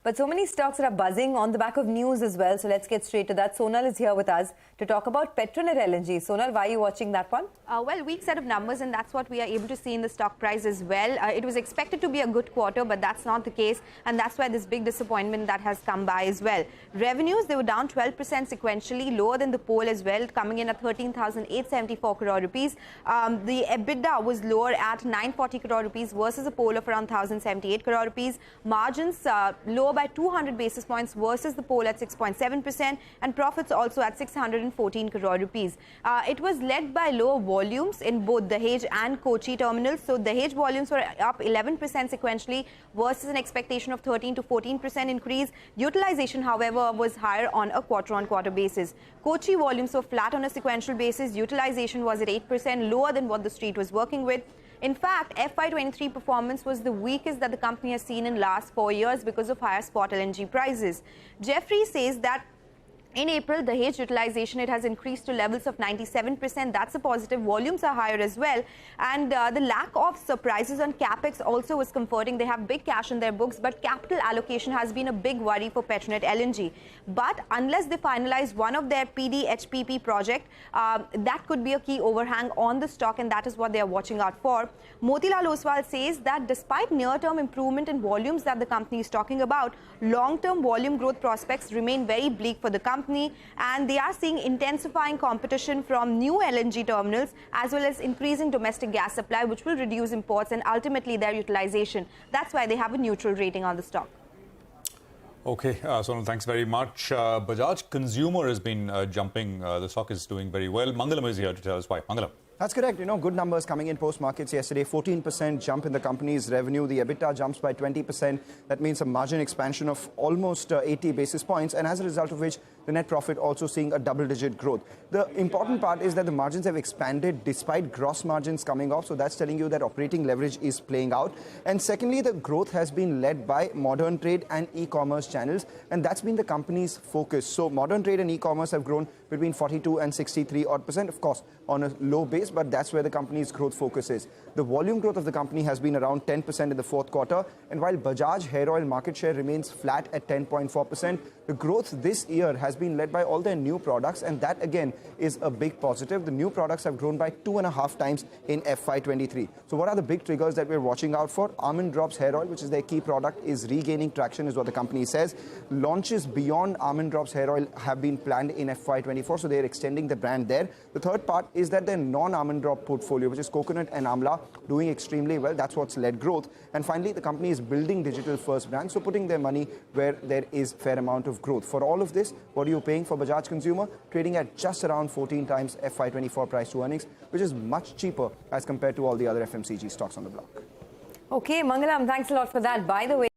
But so many stocks are buzzing on the back of news as well. So let's get straight to that. Sonal is here with us to talk about Petronet LNG. Sonal, why are you watching that one? Well, weak set of numbers, and that's what we are able to see in the stock price as well. It was expected to be a good quarter, but that's not the case. And that's why this big disappointment that has come by as well. Revenues, they were down 12% sequentially, lower than the poll as well, coming in at 13,874 crore rupees. The EBITDA was lower at 940 crore rupees versus a poll of around 1,078 crore rupees. Margins lower by 200 basis points versus the poll at 6.7%, and profits also at 614 crore rupees. It was led by lower volumes in both Dahej and Kochi terminals. So Dahej volumes were up 11% sequentially versus an expectation of 13 to 14% increase. Utilization, however, was higher on a quarter-on-quarter basis. Kochi volumes were flat on a sequential basis. Utilization was at 8%, lower than what the street was working with. In fact, FY23 performance was the weakest that the company has seen in last 4 years because of higher spot LNG prices. Jeffrey says that in April, the Dahej utilization, it has increased to levels of 97%. That's a positive. Volumes are higher as well. And the lack of surprises on capex also was comforting. They have big cash in their books, but capital allocation has been a big worry for Petronet LNG. But unless they finalize one of their PDHPP project, that could be a key overhang on the stock, and that is what they are watching out for. Motilal Oswal says that despite near-term improvement in volumes that the company is talking about, long-term volume growth prospects remain very bleak for the company. And they are seeing intensifying competition from new LNG terminals as well as increasing domestic gas supply, which will reduce imports and ultimately their utilization. That's why they have a neutral rating on the stock. Okay, Sonal, thanks very much. Bajaj Consumer has been jumping. The stock is doing very well. Mangalam is here to tell us why. Mangalam. That's correct. Good numbers coming in post-markets yesterday. 14% jump in the company's revenue. The EBITDA jumps by 20%. That means a margin expansion of almost 80 basis points. And as a result of which, the net profit also seeing a double-digit growth. The important part is that the margins have expanded despite gross margins coming off. So that's telling you that operating leverage is playing out. And secondly, the growth has been led by modern trade and e-commerce channels. And that's been the company's focus. So modern trade and e-commerce have grown between 42 and 63%, of course, on a low base, but that's where the company's growth focus is. The volume growth of the company has been around 10% in the fourth quarter, and while Bajaj hair oil market share remains flat at 10.4%, the growth this year has been led by all their new products, and that again is a big positive. The new products have grown by 2.5 times in FY23. So what are the big triggers that we're watching out for? Almond Drops hair oil, which is their key product, is regaining traction, is what the company says. Launches beyond Almond Drops hair oil have been planned in FY24, so they're extending the brand there. The third part is that their non-almond drop portfolio, which is coconut and amla, doing extremely well. That's what's led growth. And finally, the company is building digital first brand, so putting their money where there is fair amount of growth. For all of this, what are you paying for Bajaj Consumer? Trading at just around 14 times FY24 price to earnings, which is much cheaper as compared to all the other FMCG stocks on the block. Okay, Mangalam, thanks a lot for that. By the way,